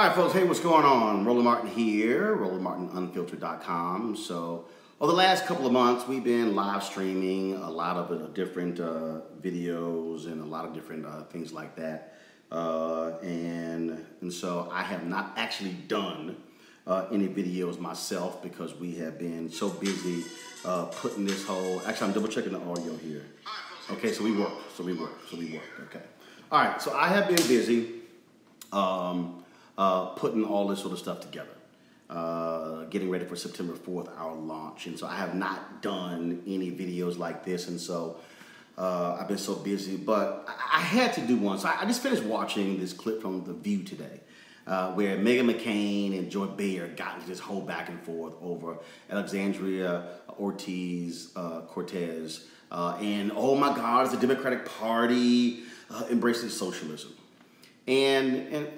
All right, folks. Hey, what's going on? Roland Martin here, RolandMartinUnfiltered.com. So, over the last couple of months, we've been live streaming a lot of different videos and a lot of different things like that. And so I have not actually done any videos myself because we have been so busy putting this whole... Actually, I'm double checking the audio here. Okay, so we work. Okay. All right, so I have been busy putting all this sort of stuff together, getting ready for September 4th, our launch. And so I have not done any videos like this. And so I've been so busy, but I had to do one. So I just finished watching this clip from The View today, where Meghan McCain and Joy Behar got into this whole back and forth over Alexandria Cortez. And oh my God, is the Democratic Party embracing socialism? And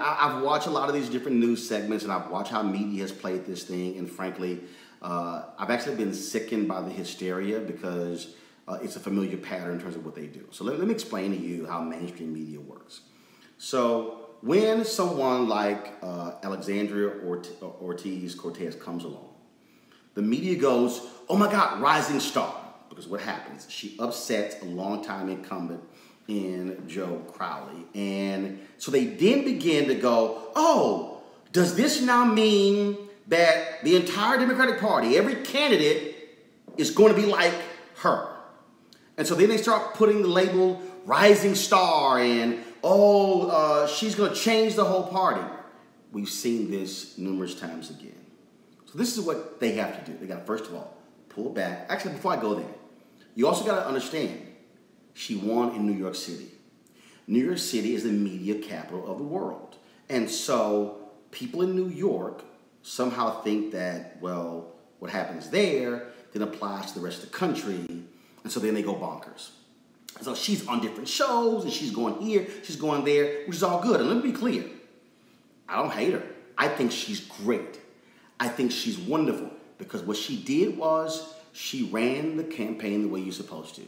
I've watched a lot of these different news segments, and I've watched how media has played this thing. And frankly, I've actually been sickened by the hysteria because it's a familiar pattern in terms of what they do. So let me explain to you how mainstream media works. So when someone like Alexandria Cortez comes along, the media goes, oh my God, rising star. Because what happens? She upsets a longtime incumbent in Joe Crowley. And so they then begin to go, oh, does this now mean that the entire Democratic Party, every candidate, is going to be like her? And so then they start putting the label rising star and, oh, she's going to change the whole party. We've seen this numerous times again. So this is what they have to do. They got to, first of all, pull back. Actually, before I go there, you also got to understand, she won in New York City. New York City is the media capital of the world. And so people in New York somehow think that, well, what happens there then applies to the rest of the country. And so then they go bonkers. So she's on different shows, and she's going here, she's going there, which is all good. And let me be clear, I don't hate her. I think she's great. I think she's wonderful, because what she did was she ran the campaign the way you're supposed to.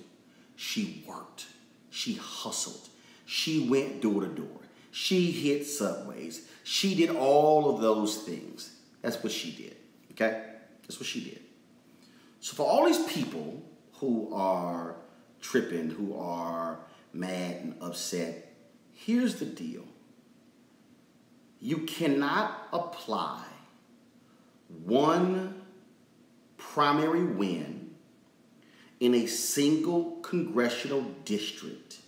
She worked. She hustled. She went door to door. She hit subways. She did all of those things. That's what she did, okay? That's what she did. So for all these people who are tripping, who are mad and upset, here's the deal. You cannot apply one primary win in a single congressional district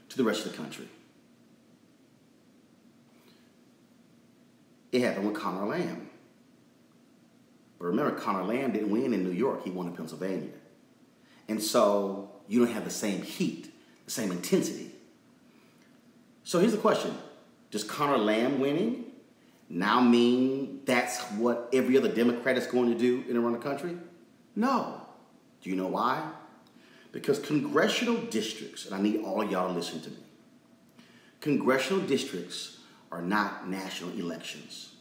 to the rest of the country. It happened with Conor Lamb. But remember, Conor Lamb didn't win in New York. He won in Pennsylvania. And so you don't have the same heat, the same intensity. So here's the question. Does Conor Lamb winning now mean that's what every other Democrat is going to do in around the country? No. Do you know why? Because congressional districts, and I need all of y'all to listen to me, congressional districts are not national elections.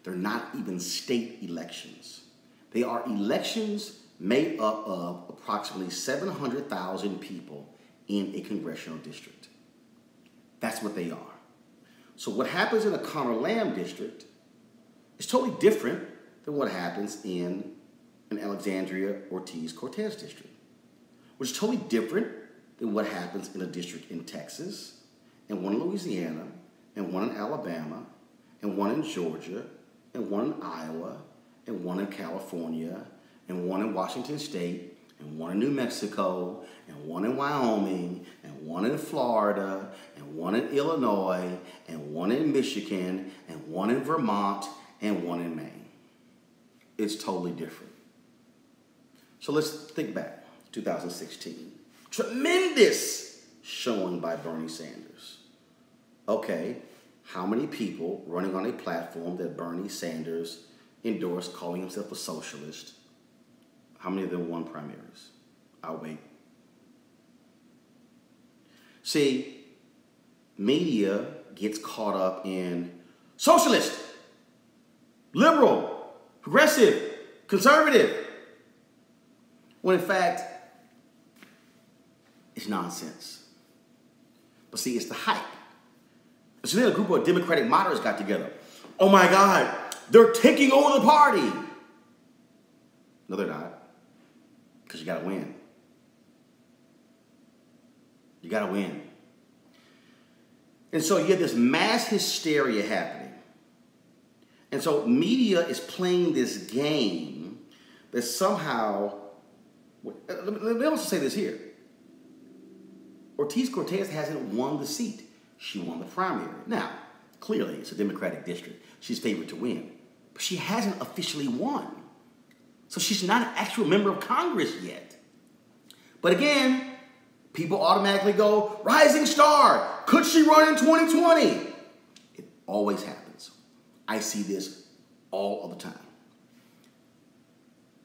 They're not even state elections. They are elections made up of approximately 700,000 people in a congressional district. That's what they are. So what happens in a Conor Lamb district is totally different than what happens in an Alexandria Cortez district, which is totally different than what happens in a district in Texas, and one in Louisiana, and one in Alabama, and one in Georgia, and one in Iowa, and one in California, and one in Washington State, and one in New Mexico, and one in Wyoming, and one in Florida, and one in Illinois, and one in Michigan, and one in Vermont, and one in Maine. It's totally different. So let's think back, 2016. Tremendous showing by Bernie Sanders. Okay, how many people running on a platform that Bernie Sanders endorsed, calling himself a socialist, how many of them won primaries? I'll wait. See, media gets caught up in socialist, liberal, progressive, conservative, when in fact, it's nonsense. But see, it's the hype. So then a group of Democratic moderates got together. Oh my God, they're taking over the party. No, they're not. Because you got to win. You got to win. And so you have this mass hysteria happening. And so media is playing this game that somehow, let me also say this here. Cortez hasn't won the seat. She won the primary. Now, clearly it's a Democratic district. She's favored to win. But she hasn't officially won. So she's not an actual member of Congress yet. But again, people automatically go, rising star. Could she run in 2020? It always happens. I see this all of the time.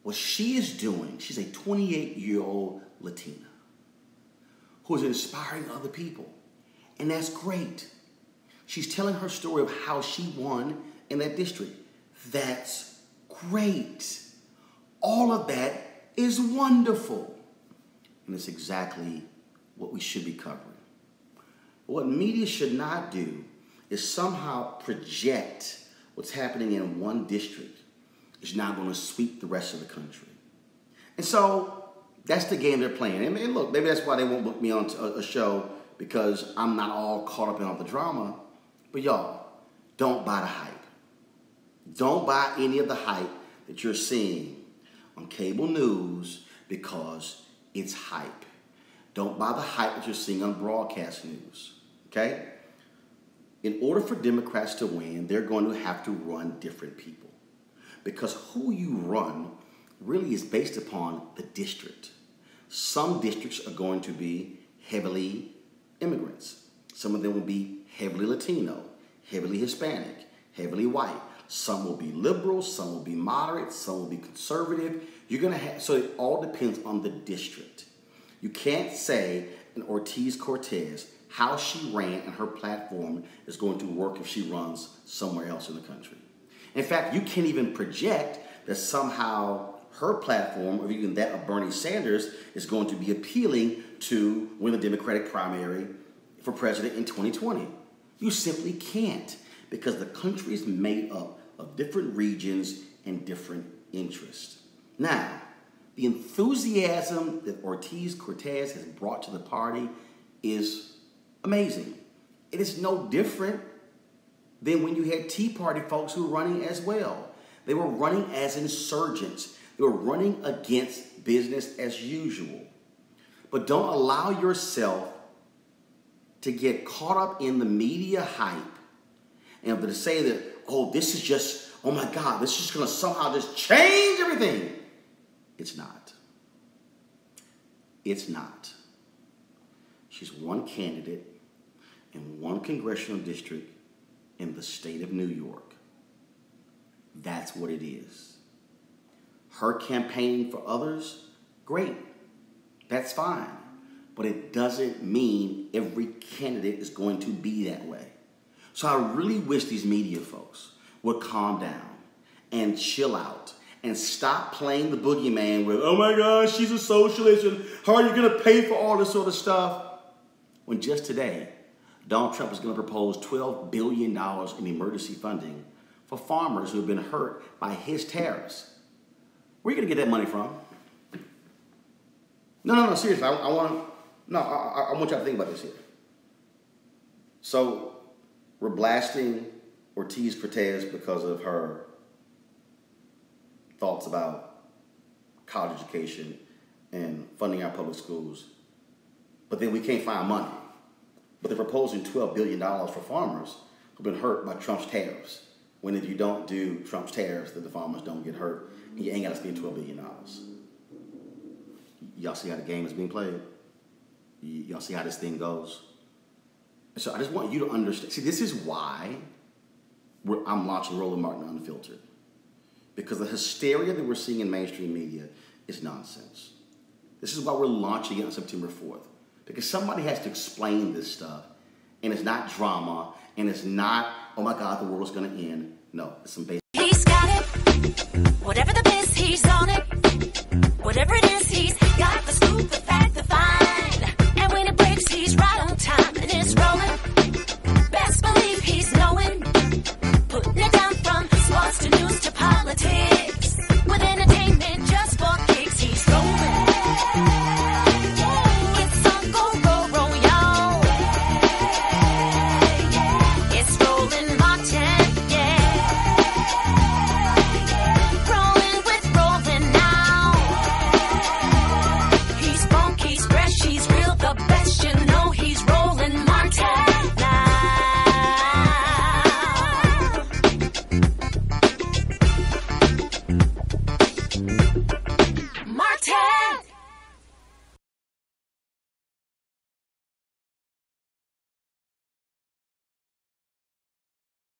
What she is doing, she's a 28-year-old Latina who is inspiring other people. And that's great. She's telling her story of how she won in that district. That's great. All of that is wonderful. And it's exactly what we should be covering. What media should not do is somehow project what's happening in one district is not going to sweep the rest of the country. And so that's the game they're playing. And look, maybe that's why they won't book me on a show, because I'm not all caught up in all the drama. But y'all, don't buy the hype. Don't buy any of the hype that you're seeing on cable news because it's hype. Don't buy the hype that you're seeing on broadcast news, okay? In order for Democrats to win, they're going to have to run different people, because who you run really is based upon the district. Some districts are going to be heavily immigrants. Some of them will be heavily Latino, heavily Hispanic, heavily white. Some will be liberal, some will be moderate, some will be conservative. You're going to have, so it all depends on the district. You can't say in Cortez how she ran and her platform is going to work if she runs somewhere else in the country. In fact, you can't even project that somehow her platform, or even that of Bernie Sanders, is going to be appealing to win the Democratic primary for president in 2020. You simply can't, because the country is made up of different regions and different interests. Now, the enthusiasm that Cortez has brought to the party is amazing. It is no different than when you had Tea Party folks who were running as well. They were running as insurgents. They were running against business as usual. But don't allow yourself to get caught up in the media hype and to say that, oh, this is just, oh my God, this is just going to somehow just change everything. It's not. It's not. She's one candidate in one congressional district in the state of New York. That's what it is. Her campaigning for others, great. That's fine. But it doesn't mean every candidate is going to be that way. So I really wish these media folks would calm down and chill out and stop playing the boogeyman with, oh my gosh, she's a socialist, and how are you going to pay for all this sort of stuff? When just today, Donald Trump is going to propose $12 billion in emergency funding for farmers who have been hurt by his tariffs. Where are you going to get that money from? No, seriously, I want y'all to think about this here. So we're blasting Cortez because of her thoughts about college education and funding our public schools. But then we can't find money. But they're proposing $12 billion for farmers who've been hurt by Trump's tariffs. When if you don't do Trump's tariffs, then the farmers don't get hurt, and you ain't got to spend $12 billion. Y'all see how the game is being played? Y'all see how this thing goes? So I just want you to understand. See, this is why I'm launching Roland Martin Unfiltered. Because the hysteria that we're seeing in mainstream media is nonsense. This is why we're launching it on September 4th. Because somebody has to explain this stuff. And it's not drama. And it's not, oh my God, the world's going to end. No, it's some basic. He's got it. Whatever the biz, he's on it. Whatever it is, he's got the scoop, the fact, the find. And when it breaks, he's right on time. And it's rolling. Best believe Cortez.